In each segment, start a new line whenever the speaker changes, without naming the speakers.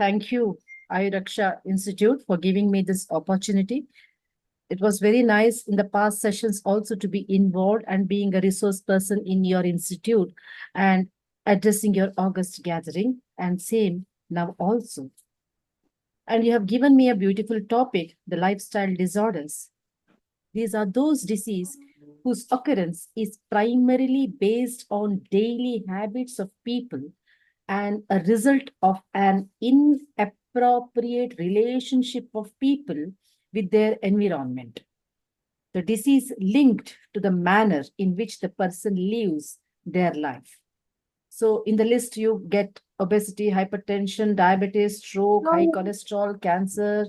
Thank you, Ayuraksha Institute, for giving me this opportunity. It was very nice in the past sessions also to be involved and being a resource person in your institute and addressing your August gathering, and same now also. And you have given me a beautiful topic, the lifestyle disorders. These are those diseases whose occurrence is primarily based on daily habits of people and a result of an inappropriate relationship of people with their environment. The disease linked to the manner in which the person lives their life. So in the list, you get obesity, hypertension, diabetes, stroke, high cholesterol, cancer,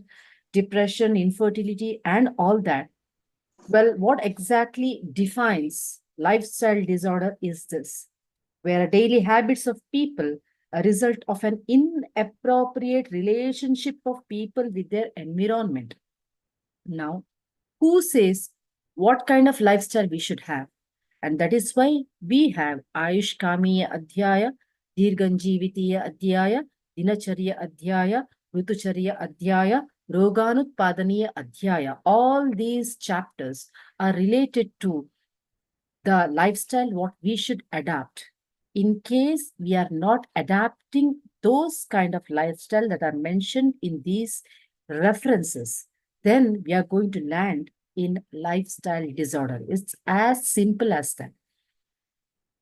depression, infertility, and all that. Well, what exactly defines lifestyle disorder is this, where daily habits of people a result of an inappropriate relationship of people with their environment. Now, who says what kind of lifestyle we should have? And that is why we have Ayush Kamiya Adhyaya, Dirganjivitiya Adhyaya, Dinacharya Adhyaya, Rutucharya Adhyaya, Roganutpadaniya Adhyaya. All these chapters are related to the lifestyle what we should adapt. In case we are not adapting those kind of lifestyle that are mentioned in these references, then we are going to land in lifestyle disorder. It's as simple as that.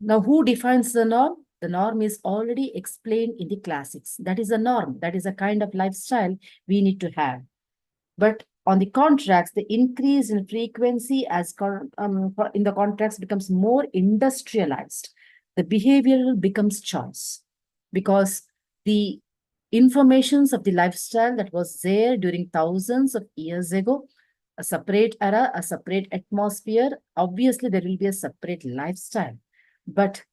Now, who defines the norm? The norm is already explained in the classics. That is a norm. That is a kind of lifestyle we need to have. But on the contracts, the increase in frequency in the contracts becomes more industrialized. The behavioral becomes choice because the informations of the lifestyle that was there during thousands of years ago, a separate era, a separate atmosphere, obviously there will be a separate lifestyle. But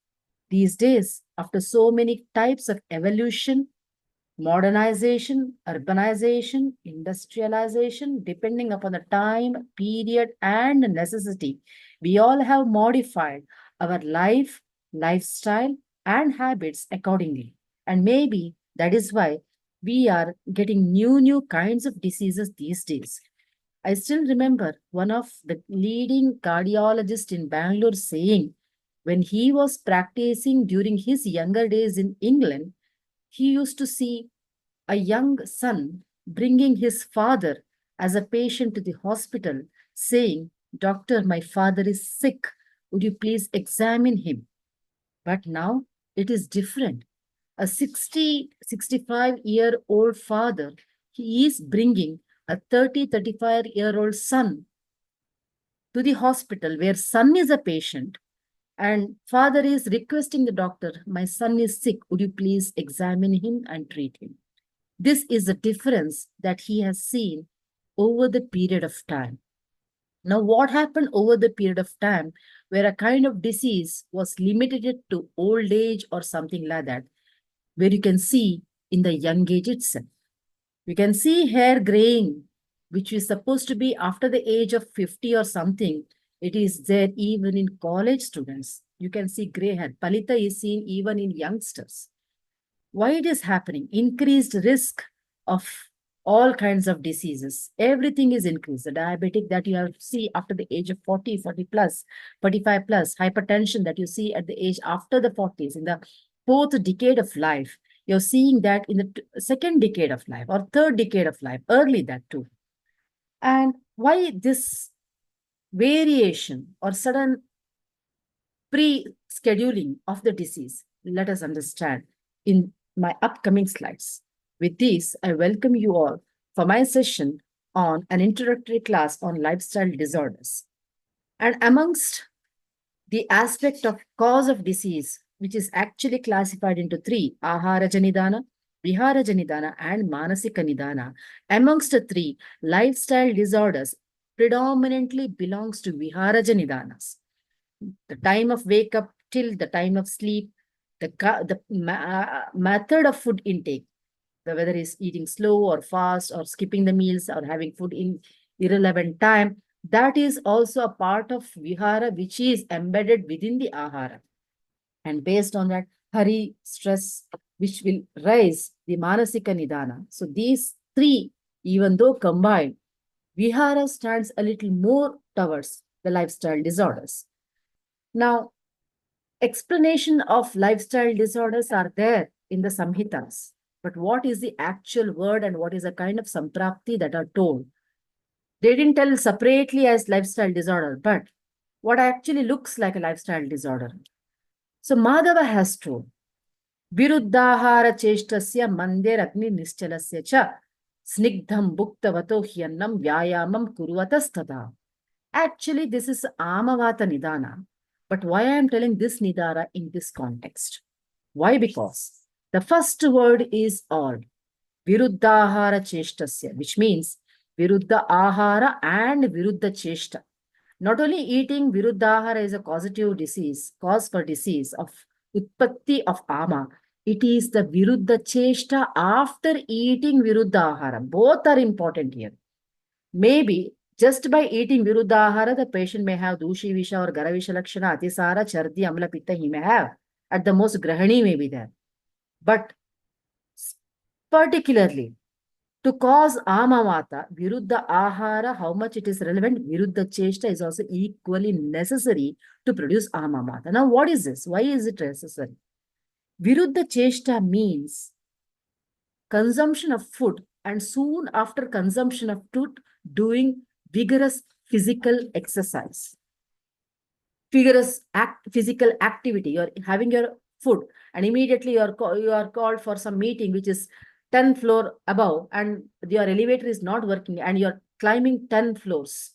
these days, after so many types of evolution, modernization, urbanization, industrialization, depending upon the time, period, and necessity, we all have modified our life, lifestyle, and habits accordingly. And maybe that is why we are getting new kinds of diseases these days. I still remember one of the leading cardiologists in Bangalore saying when he was practicing during his younger days in England, he used to see a young son bringing his father as a patient to the hospital, saying, Doctor, my father is sick. Would you please examine him? But now it is different. A 65-year-old father, he is bringing a 35-year-old son to the hospital where son is a patient and father is requesting the doctor, my son is sick. Would you please examine him and treat him? This is the difference that he has seen over the period of time. Now, what happened over the period of time where a kind of disease was limited to old age or something like that, where you can see in the young age itself. You can see hair graying, which is supposed to be after the age of 50 or something. It is there even in college students. You can see gray hair. Palita is seen even in youngsters. Why it is happening? Increased risk of all kinds of diseases. Everything is increased. The diabetic that you have see after the age of 40, 40 plus, 45 plus, hypertension that you see at the age after the 40s, in the fourth decade of life. You're seeing that in the second decade of life or third decade of life, early that too. And why this variation or sudden pre-scheduling of the disease? Let us understand in my upcoming slides. With this, I welcome you all for my session on an introductory class on lifestyle disorders. And amongst the aspect of cause of disease, which is actually classified into three, Ahara Nidana, Vihara Nidana, and Manasika Nidana, amongst the three, lifestyle disorders predominantly belongs to Vihara Nidanas. The time of wake up till the time of sleep, the method of food intake, whether it's eating slow or fast or skipping the meals or having food in irrelevant time, that is also a part of vihara which is embedded within the ahara. And based on that, hurry, stress, which will raise the Manasika Nidana. So these three, even though combined, Vihara stands a little more towards the lifestyle disorders. Now, explanation of lifestyle disorders are there in the Samhitas, but what is the actual word and what is the kind of samprapti that are told? They didn't tell separately as lifestyle disorder, but what actually looks like a lifestyle disorder. So Madhava has told, Viruddha-ahara cheshtasya mandir agni nischalasya cha snigdham bhuktavato hyannam vyayamam kurvatastada. Actually, this is Amavata Nidana. But why I am telling this Nidana in this context? Why? Because the first word is all. Viruddha-ahara cheshtasya, which means Viruddha-ahara and Viruddha cheshta. Not only eating Viruddha-ahara is a causative disease, cause for disease of Utpatti of Ama, it is the Viruddha cheshta after eating Viruddha-ahara. Both are important here. Maybe just by eating Viruddha-ahara, the patient may have Dushi Visha or Garavisha Lakshana, Atisara, Chardi, Amla Pitta, he may have. At the most, Grahani may be there. But particularly, to cause Amavata, Viruddha-ahara, how much it is relevant, Viruddha Cheshta is also equally necessary to produce Amavata. Now, what is this? Why is it necessary? Viruddha Cheshta means consumption of food and soon after consumption of food, doing vigorous physical exercise. Physical activity. You're having your food and immediately you are called for some meeting which is 10 floor above and your elevator is not working and you're climbing 10 floors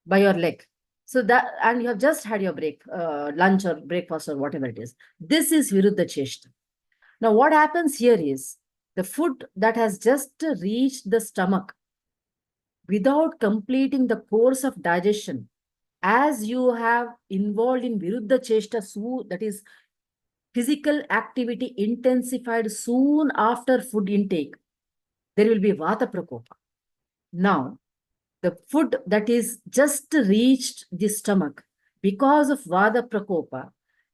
by your leg. So that, and you have just had your lunch or breakfast or whatever it is. This is Viruddha Cheshta. Now what happens here is the food that has just reached the stomach without completing the course of digestion, as you have involved in Viruddha Cheshta, that is physical activity intensified soon after food intake, there will be Vata Prakopa. Now, the food that is just reached the stomach because of Vata Prakopa,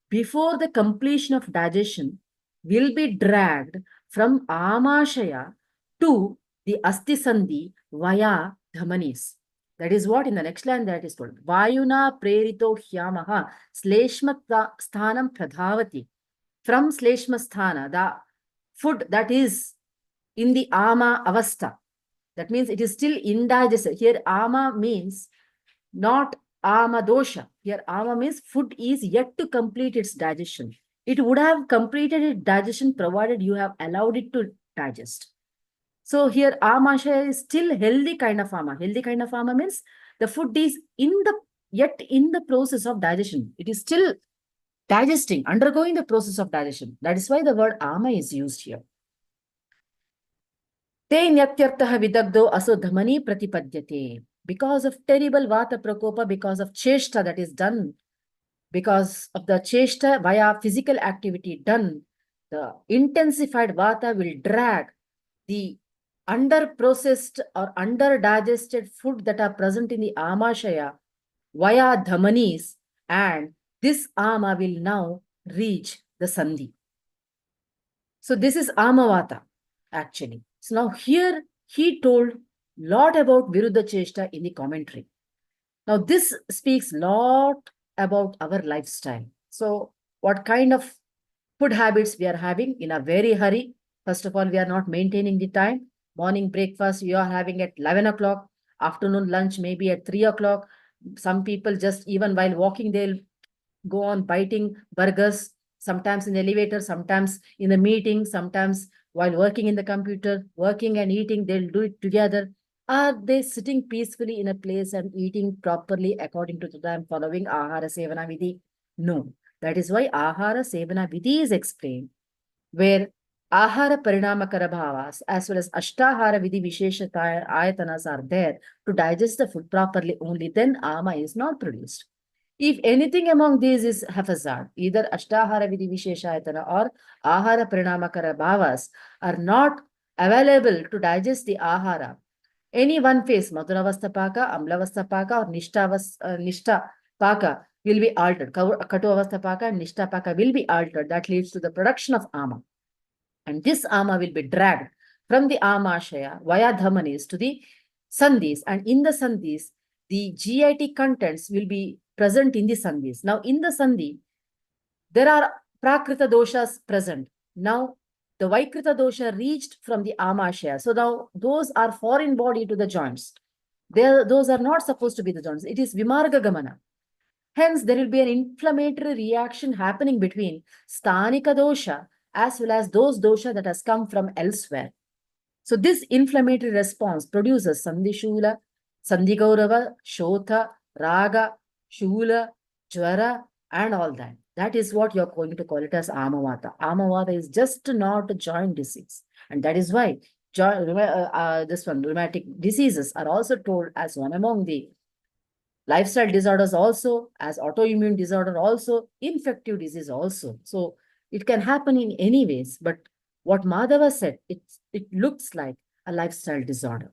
before the completion of digestion, will be dragged from Amashaya to the Asti Sandhi via Dhamanis. That is what in the next line that is told. Vayuna prerito hyamaha sleshma sthanam pradhavati. From sleshma sthana, the food that is in the ama avastha, that means it is still indigested. Here ama means not ama dosha. Here ama means food is yet to complete its digestion. It would have completed its digestion provided you have allowed it to digest. So here amasha is still healthy kind of ama. Healthy kind of ama means the food is yet in the process of digestion. It is still digesting, undergoing the process of digestion. That is why the word ama is used here. Te nyatyartaha vidagdo aso dhamani pratipadyate. Because of terrible vata prakopa, because of cheshta that is done, because of the cheshta via physical activity done, the intensified vata will drag the under-processed or under-digested food that are present in the amashaya via dhamanis, and this ama will now reach the sandhi. So this is amavata, actually. So now here he told lot about Viruddha Cheshta in the commentary. Now this speaks lot about our lifestyle. So what kind of food habits we are having in a very hurry. First of all, we are not maintaining the time. Morning breakfast, you are having at 11 o'clock. Afternoon lunch, maybe at 3 o'clock. Some people just even while walking, they'll go on biting burgers, sometimes in the elevator, sometimes in the meeting, sometimes while working in the computer, working and eating, they'll do it together. Are they sitting peacefully in a place and eating properly according to the time, following Ahara Sevana Vidhi? No. That is why Ahara Sevana Vidhi is explained, where Ahara Parinamakara Bhavas as well as Ashtahara Vidhi Visheshata Ayatanas are there to digest the food properly. Only then Ama is not produced. If anything among these is haphazard, either Ashtahara Vidhi Visheshayatana or Ahara Parinamakara Bhavas are not available to digest the Ahara, any one phase, Madhuravastha Paka, Amlavastha Paka, or Nishta Paka will be altered. Katu Avastha Paka and Nishta Paka will be altered. That leads to the production of Ama. And this ama will be dragged from the amashaya via dhamanis to the sandhis. And in the sandhis, the GIT contents will be present in the sandhis. Now, in the sandhi, there are prakrita doshas present. Now, the Vaikrita dosha reached from the amashaya. So now those are foreign body to the joints. Those are not supposed to be the joints. It is Vimarga Gamana. Hence, there will be an inflammatory reaction happening between Sthanika dosha as well as those dosha that has come from elsewhere. So this inflammatory response produces Sandhishula, Sandhigaurava, Shotha, Raga, Shula, Jwara, and all that. That is what you're going to call it as Amavata. Amavata is just not a joint disease. And that is why rheumatic diseases are also told as one among the lifestyle disorders also, as autoimmune disorder also, infective disease also. So it can happen in any ways, but what Madhava said, it looks like a lifestyle disorder.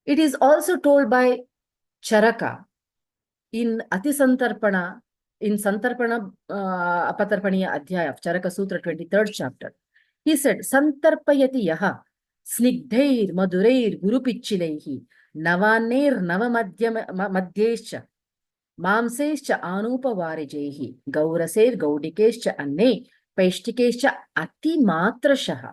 It is also told by Charaka in Atisantarpana, in Santarpana Apatarpaniya Adhyaya of Charaka Sutra 23rd chapter. He said, Santarpayati yaha snigdhair madurair gurupichilaihi navaner navamadyescha mamsescha anupavarijaihi gauraser gaudikescha anne paishtikescha ati matrashaha.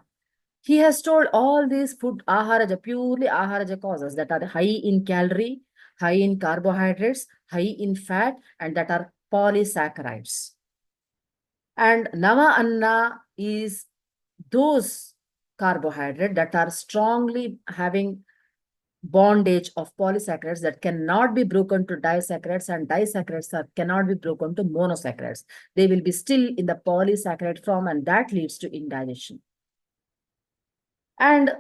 He has told all these food aharaja, purely aharaja causes that are high in calorie, high in carbohydrates, high in fat, and that are polysaccharides. And Nama Anna is those carbohydrates that are strongly having bondage of polysaccharides that cannot be broken to disaccharides, and disaccharides cannot be broken to monosaccharides. They will be still in the polysaccharide form, and that leads to indigestion. And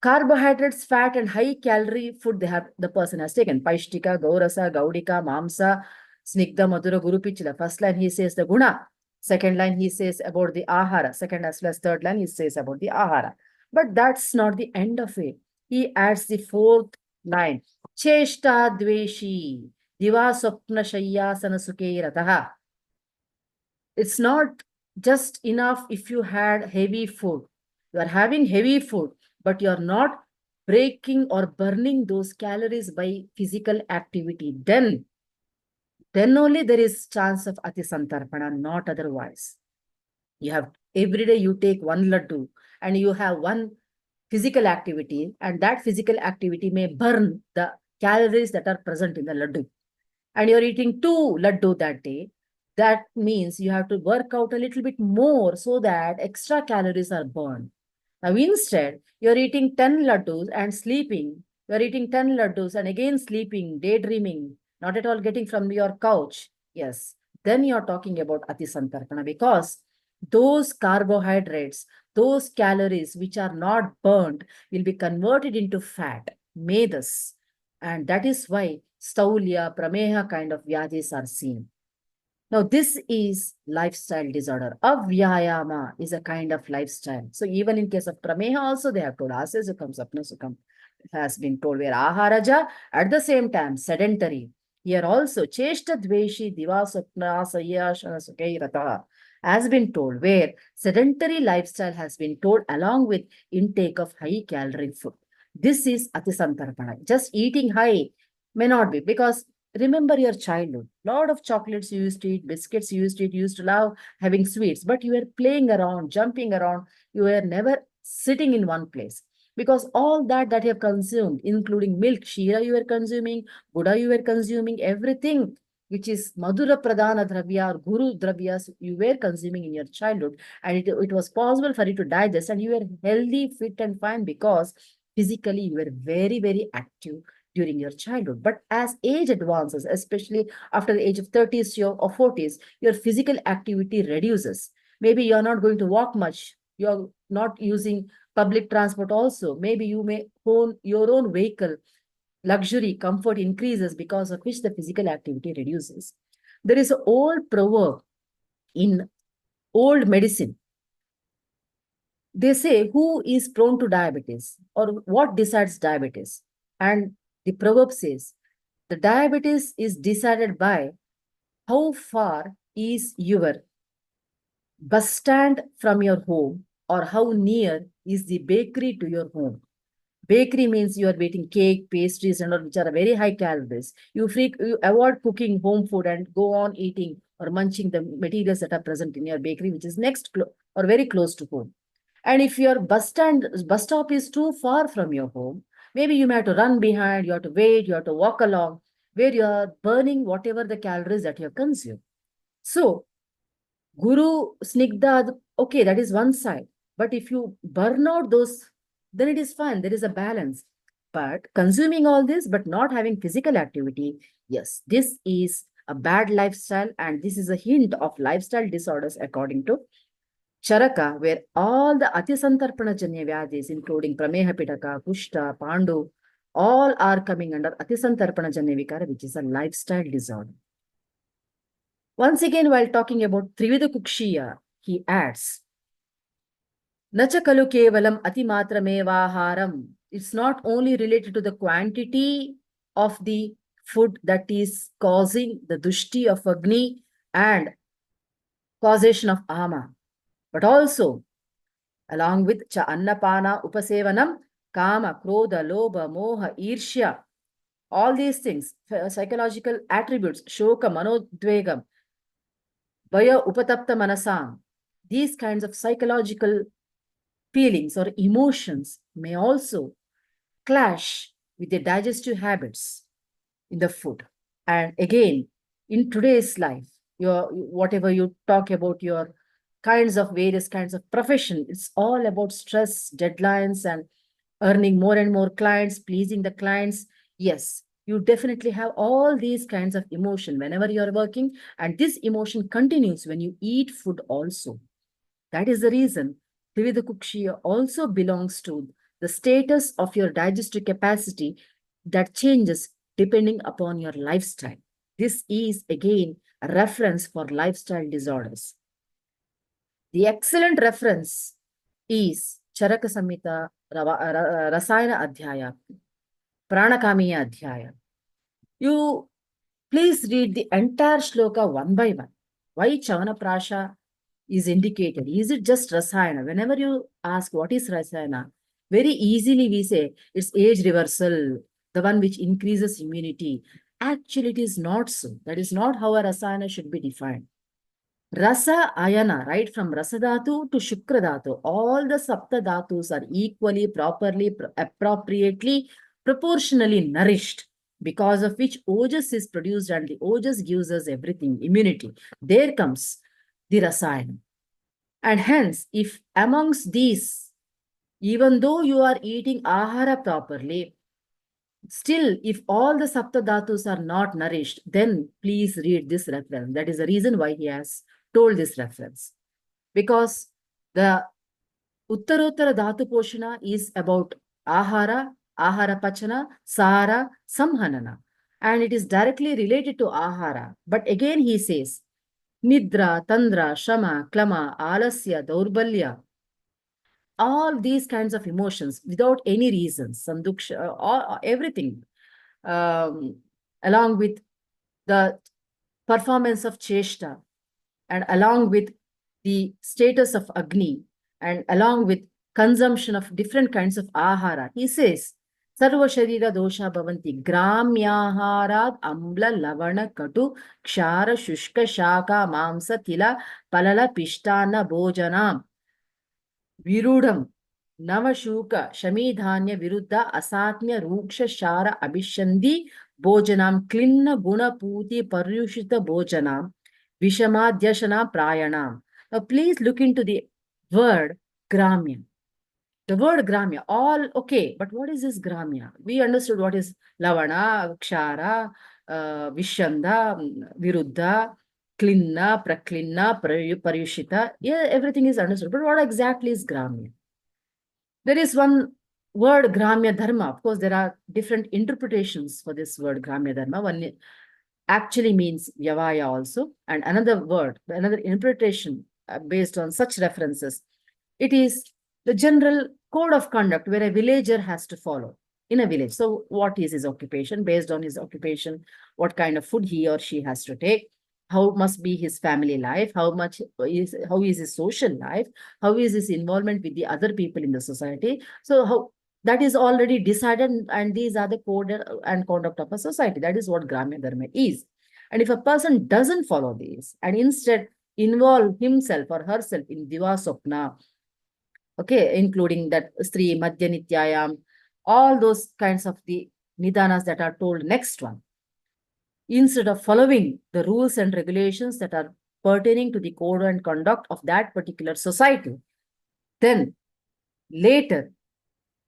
carbohydrates, fat, and high calorie food the person has taken. Paishtika, Gaurasa, Gaudika, Mamsa, Snigdha, Madhura, Guru Pichila. First line he says the guna. Second line he says about the ahara. Second as well as third line he says about the ahara. But that's not the end of it. He adds the fourth line. Cheshta dveshi diva sopna shayyasana sukhe rataha. It's not just enough if you had heavy food. You are having heavy food, but you are not breaking or burning those calories by physical activity. Then only there is chance of atisantarpana, not otherwise. You have every day you take one laddu and you have one physical activity, and that physical activity may burn the calories that are present in the laddu. And you're eating 2 laddu that day, that means you have to work out a little bit more so that extra calories are burned. Now, instead, you're eating 10 laddus and sleeping. You're eating 10 laddus and again sleeping, daydreaming, not at all getting from your couch. Yes, then you're talking about atisantarpana, because those carbohydrates, those calories which are not burnt will be converted into fat, medas. And that is why Staulya, Prameha kind of vyadis are seen. Now, this is lifestyle disorder. Avyayama is a kind of lifestyle. So, even in case of Prameha also, they have told Asa Sukham, Sapna Sukham has been told, where Aharaja, at the same time, sedentary. Here also, Cheshta Dveshi Diva Sapna Sayya Shana Sukhe Rataha has been told, where sedentary lifestyle has been told along with intake of high calorie food. This is Atisantarpana. Just eating high may not be, because remember your childhood. Lot of chocolates you used to eat, biscuits you used to eat, you used to love having sweets, but you were playing around, jumping around. You were never sitting in one place, because all that you have consumed, including milk, shira you were consuming, buddha you were consuming, everything which is madhura pradana dravya or guru dravyas you were consuming in your childhood, and it was possible for you to digest, and you were healthy, fit, and fine, because physically you were very, very active during your childhood. But as age advances, especially after the age of 30s or 40s, your physical activity reduces. Maybe you're not going to walk much. You're not using public transport also. Maybe you may own your own vehicle. Luxury, comfort increases, because of which the physical activity reduces. There is an old proverb in old medicine. They say, who is prone to diabetes, or what decides diabetes? And the proverb says, the diabetes is decided by how far is your bus stand from your home, or how near is the bakery to your home? Bakery means you are eating cake, pastries, and all, which are very high calories. You avoid cooking home food and go on eating or munching the materials that are present in your bakery, which is or very close to home. And if your bus stop is too far from your home, maybe you may have to run behind, you have to wait, you have to walk along, where you are burning whatever the calories that you have consumed. So Guru Snigdha, okay, that is one side. But if you burn out those, then it is fine. There is a balance. But consuming all this, but not having physical activity, yes, this is a bad lifestyle. And this is a hint of lifestyle disorders, according to Charaka, where all the Atisantarpanajanya Vyadis, including Prameha Pitaka, Kushta, Pandu, all are coming under Atisantarpanajanya Vikara, which is a lifestyle disorder. Once again, while talking about Trivida Kukshiya, he adds, Nacha kalu kevalam atimatramevaharam. It's not only related to the quantity of the food that is causing the dushti of Agni and causation of Ama, but also along with cha annapana upasevanam, kama, krodha, lobha, moha, irshya, all these things, psychological attributes, shoka, manodvegam, vaya upatapta manasam, these kinds of psychological feelings or emotions may also clash with the digestive habits in the food. And again, in today's life, whatever you talk about your various kinds of profession, it's all about stress, deadlines, and earning more and more clients, pleasing the clients. Yes, you definitely have all these kinds of emotion whenever you are working, and this emotion continues when you eat food also. That is the reason Trivida Kukshiya also belongs to the status of your digestive capacity that changes depending upon your lifestyle. This is again a reference for lifestyle disorders. The excellent reference is Charaka Samhita Rasayana Adhyaya, Pranakamiya Adhyaya. You please read the entire shloka one by one. Why Chavanaprasha is indicated? Is it just Rasayana? Whenever you ask what is Rasayana, very easily we say it's age reversal, the one which increases immunity. Actually, it is not so. That is not how a Rasayana should be defined. Rasa ayana, right from Rasadhatu to Shukradhatu, all the Sapta Dhatus are equally, properly, appropriately, proportionally nourished, because of which Ojas is produced, and the Ojas gives us everything, immunity. There comes the Rasayana. And hence, if amongst these, even though you are eating Ahara properly, still, if all the Sapta Dhatus are not nourished, then please read this reference. That is the reason why he has told this reference. Because the Uttarottara Dhatu Poshana is about Ahara, Ahara Pachana, Sara, Samhanana. And it is directly related to Ahara. But again he says, Nidra, Tandra, Shama, Klama, Alasya, Daurbalya, all these kinds of emotions without any reasons, Sanduksha, everything, along with the performance of Cheshta, and along with the status of Agni, and along with consumption of different kinds of Ahara. He says, Sarva Sharira Dosha Bhavanti Gramyaharat Ambla Lavana Katu Kshara Shushka Shaka Mamsa Tila Palala Pishtana Bhojanam Virudham Navashuka Shamidhanya Viruddha Asatmya Ruksha Shara Abhishandi Bhojanam Klinna Guna Puti Paryushita Bhojanam Vishamadhyashana Prayanam. Now please look into the word Gramya. The word Gramya, all okay, but what is this Gramya? We understood what is Lavana, Kshara, Vishanda, Viruddha, Klinna, Praklinna, Paryushita. Yeah, everything is understood. But what exactly is Gramya? There is one word Gramya Dharma. Of course, there are different interpretations for this word Gramya Dharma. One actually means Vyavaya also. And another word, another interpretation based on such references, it is the general code of conduct where a villager has to follow in a village. So what is his occupation? Based on his occupation, what kind of food he or she has to take, how must be his family life, how is his social life, how is his involvement with the other people in the society. So how that is already decided, and these are the code and conduct of a society. That is what Gramya Dharma is. And if a person doesn't follow these and instead involve himself or herself in Diva Sopna, okay, including that Stri, Madhya Nityayam, all those kinds of the Nidanas that are told next one, instead of following the rules and regulations that are pertaining to the code and conduct of that particular society, then later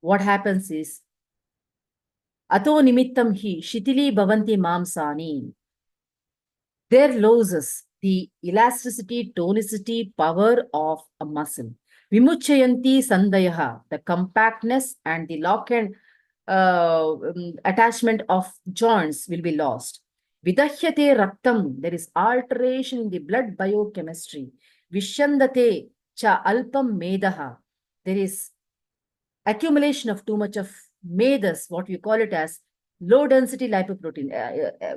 what happens is ato nimittam hi shitili bhavanti mamsani. There loses the elasticity, tonicity, power of a muscle. Vimuchayanti sandayaha, the compactness and the lock and attachment of joints will be lost. Vidahyate raktam, there is alteration in the blood biochemistry. Vishandate cha alpam medaha, there is accumulation of too much of medas, what we call it as low density lipoprotein.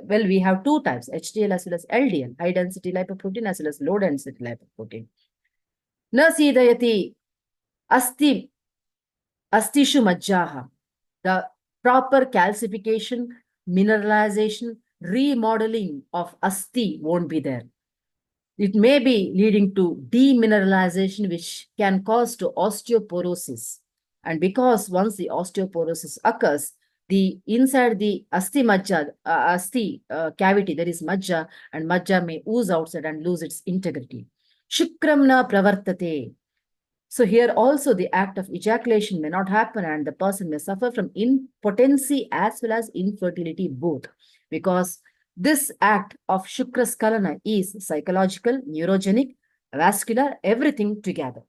Well, we have two types, HDL as well as LDL, high density lipoprotein as well as low density lipoprotein. Na sidayati asti astishu majjaha, the proper calcification, mineralization, remodeling of asti won't be there. It may be leading to demineralization, which can cause to osteoporosis. And because once the osteoporosis occurs, the inside the asti majja, asti cavity, there is majja, and majja may ooze outside and lose its integrity. Shukramna pravartate. So here also the act of ejaculation may not happen, and the person may suffer from impotency as well as infertility both, because this act of Shukraskalana is psychological, neurogenic, vascular, everything together.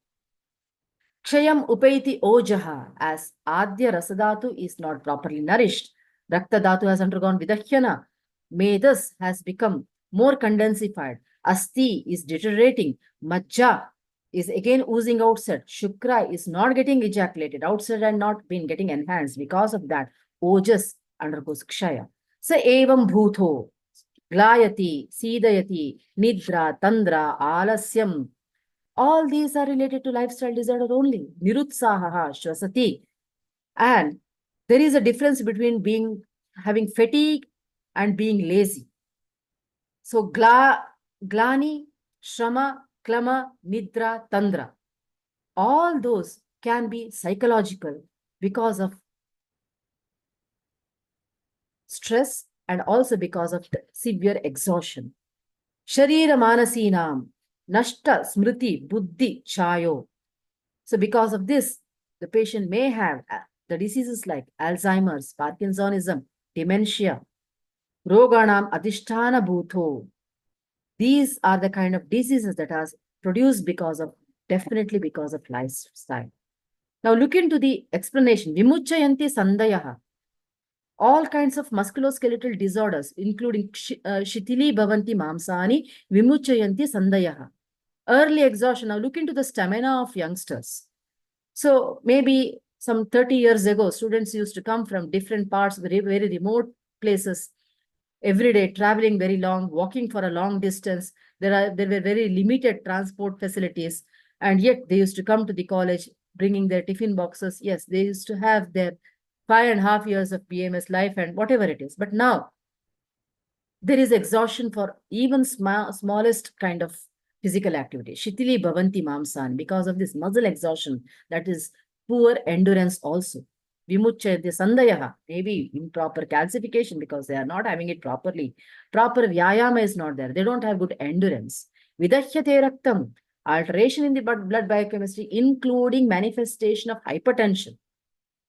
Kshayam upaiti ojaha, as Adya Rasadhatu is not properly nourished. Rakta Dhatu has undergone Vidahyana. Medas has become more condensified. Asti is deteriorating. Majja is again oozing outside. Shukra is not getting ejaculated outside and not been getting enhanced. Because of that, Ojas undergoes Kshaya. Sa evam bhutho, glayati, sidayati, nidra, tandra, alasyam. All these are related to lifestyle disorder only. Nirutsahaha, shvasati. And there is a difference between having fatigue and being lazy. So glani, shrama, klama, nidra, tandra, all those can be psychological because of stress and also because of severe exhaustion. Sharira manasinam, nashta smriti buddhi chayo. So because of this, the patient may have the diseases like Alzheimer's, Parkinsonism, dementia, roganam adhisthana bhutho. These are the kind of diseases that are produced definitely because of lifestyle. Now look into the explanation. Vimuchayanti sandayaha. All kinds of musculoskeletal disorders, including shitili bhavanti mamsani, vimuchayanti sandayaha. Early exhaustion. Now look into the stamina of youngsters. So maybe some 30 years ago, students used to come from different parts, very, very remote places, every day, traveling very long, walking for a long distance. There were very limited transport facilities, and yet they used to come to the college bringing their tiffin boxes. Yes, they used to have their 5.5 years of BMS life and whatever it is. But now there is exhaustion for even smallest kind of physical activity. Shitili bhavanti mamsan, because of this muscle exhaustion, that is poor endurance also. Vimuchayate sandayaha, maybe improper calcification because they are not having it properly. Proper vyayama is not there. They don't have good endurance. Vidahyate raktam, alteration in the blood biochemistry, including manifestation of hypertension.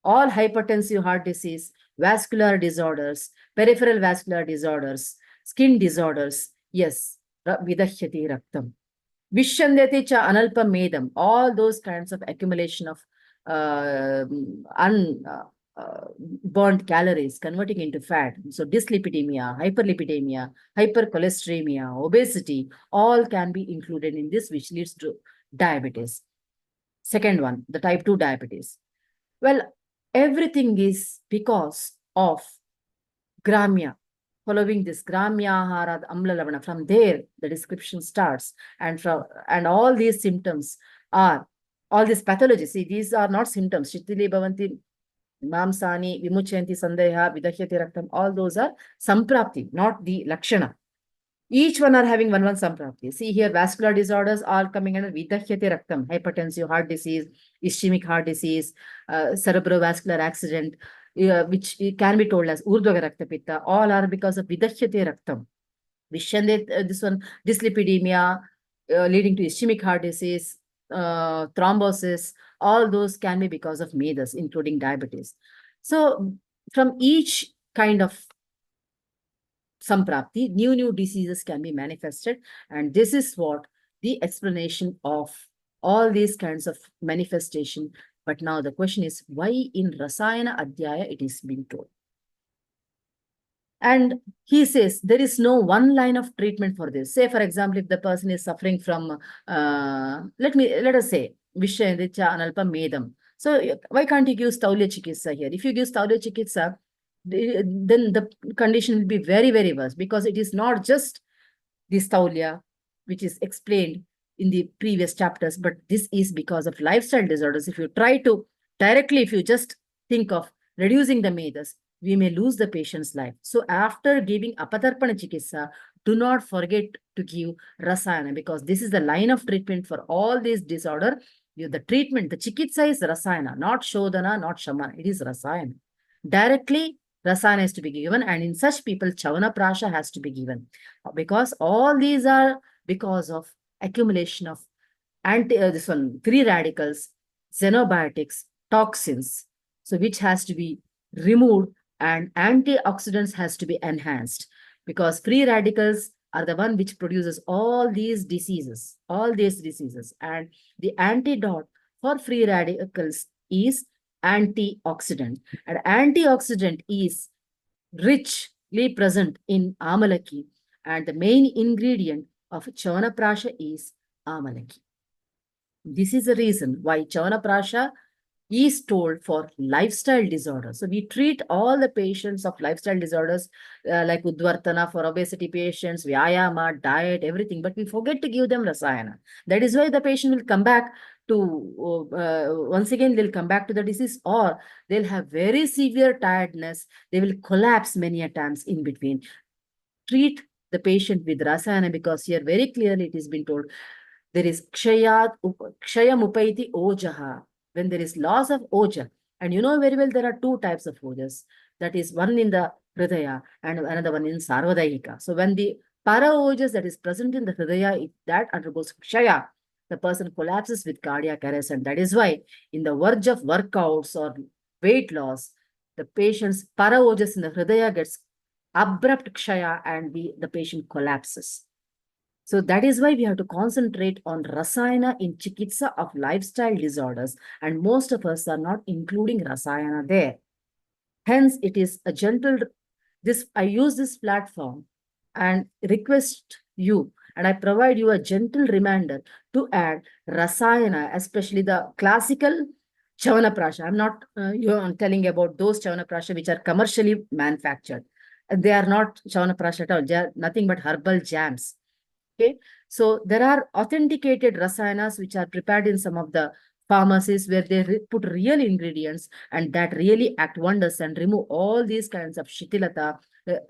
All hypertensive heart disease, vascular disorders, peripheral vascular disorders, skin disorders. Yes, vidahyate raktam. Vishandati cha analpam medam. All those kinds of accumulation of burnt calories converting into fat. So dyslipidemia, hyperlipidemia, hypercholesteremia, obesity, all can be included in this, which leads to diabetes. Second one, the type 2 diabetes. Well, everything is because of Gramya. following this Gramya-ahara, Amla Lavana. From there, the description starts. And all these symptoms are, all these pathologies, see, these are not symptoms. Shitili Bhavanti, Mamsani, Vimuchanti Sandeha, Vidahyati Raktam, all those are Samprapti, not the Lakshana. Each one are having one samprapti. See here, vascular disorders are coming under Vidahyati Raktam, hypertensive heart disease, ischemic heart disease, cerebrovascular accident, which can be told as Urdhvaga Raktapitta, all are because of Vidahyati Raktam. Vishande, this one, dyslipidemia, leading to ischemic heart disease, thrombosis, all those can be because of medas, including diabetes. So from each kind of samprapti, new diseases can be manifested. And this is what the explanation of all these kinds of manifestation. But now the question is, why in Rasayana Adhyaya it is being told? And he says there is no one line of treatment for this. Say, for example, if the person is suffering from, let us say, Vishayandricha Analpa Medam. So why can't you give Staulya Chikitsa here? If you give Staulya Chikitsa, then the condition will be very, very worse, because it is not just the Staulya, which is explained in the previous chapters, but this is because of lifestyle disorders. If you try to directly, if you just think of reducing the medas, we may lose the patient's life. So after giving Apatarpana Chikitsa, do not forget to give Rasayana, because this is the line of treatment for all these disorder. The treatment, the Chikitsa is Rasayana, not Shodhana, not Shamana. It is Rasayana. Directly, Rasayana is to be given, and in such people, Chavana Prasha has to be given, because all these are because of accumulation of free radicals, xenobiotics, toxins, so which has to be removed, and antioxidants has to be enhanced, because free radicals are the one which produces all these diseases, and the antidote for free radicals is antioxidant, and antioxidant is richly present in Amalaki, and the main ingredient of Chavanaprasha is Amalaki. This is the reason why Chavanaprasha is told for lifestyle disorders. So we treat all the patients of lifestyle disorders like Udvartana for obesity patients, Vyayama, diet, everything, but we forget to give them Rasayana. That is why the patient will come back to, once again, they'll come back to the disease, or they'll have very severe tiredness. They will collapse many a times in between. Treat the patient with Rasayana, because here very clearly it has been told, there is Kshayam Upaiti Ojaha, when there is loss of Oja. And you know very well there are two types of Ojas. That is one in the Hridaya and another one in Sarvadayika. So when the Para Ojas that is present in the Hridaya, if that undergoes Kshaya, the person collapses with cardiac arrest. And that is why in the verge of workouts or weight loss, the patient's Para Ojas in the Hridaya gets abrupt Kshaya, and the patient collapses. So that is why we have to concentrate on Rasayana in Chikitsa of lifestyle disorders, and most of us are not including Rasayana there. Hence, it is a gentle, I use this platform and request you, and I provide you a gentle reminder to add Rasayana, especially the classical Chavanaprasha. I'm not telling about those Chavanaprasha which are commercially manufactured. They are not Chavanaprasha at all. They are nothing but herbal jams. Okay, so there are authenticated rasayanas which are prepared in some of the pharmacies, where they put real ingredients and that really act wonders and remove all these kinds of shitilata,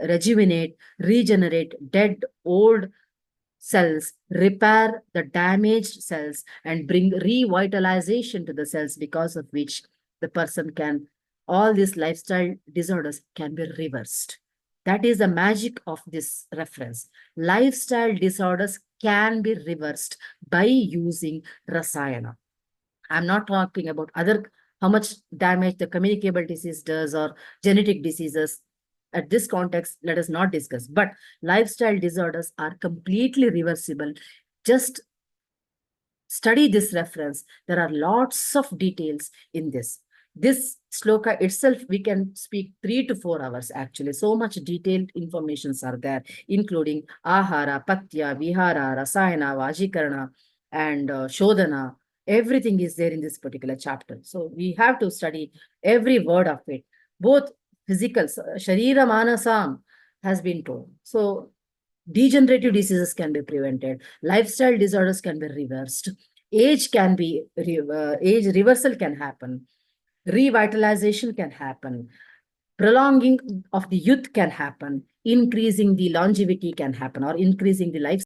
rejuvenate, regenerate dead, old cells, repair the damaged cells, and bring revitalization to the cells, because of which the person can, all these lifestyle disorders can be reversed. That is the magic of this reference. Lifestyle disorders can be reversed by using Rasayana. I'm not talking about how much damage the communicable disease does or genetic diseases. At this context, let us not discuss. But lifestyle disorders are completely reversible. Just study this reference. There are lots of details in this. This sloka itself, we can speak 3 to 4 hours actually. So much detailed informations are there, including Ahara, Patya, Vihara, Rasayana, Vajikarana, and Shodhana. Everything is there in this particular chapter. So we have to study every word of it, both physical, Sharira Manasam, has been told. So degenerative diseases can be prevented. Lifestyle disorders can be reversed. Age reversal can happen. Revitalization can happen. Prolonging of the youth can happen. Increasing the longevity can happen, or increasing the life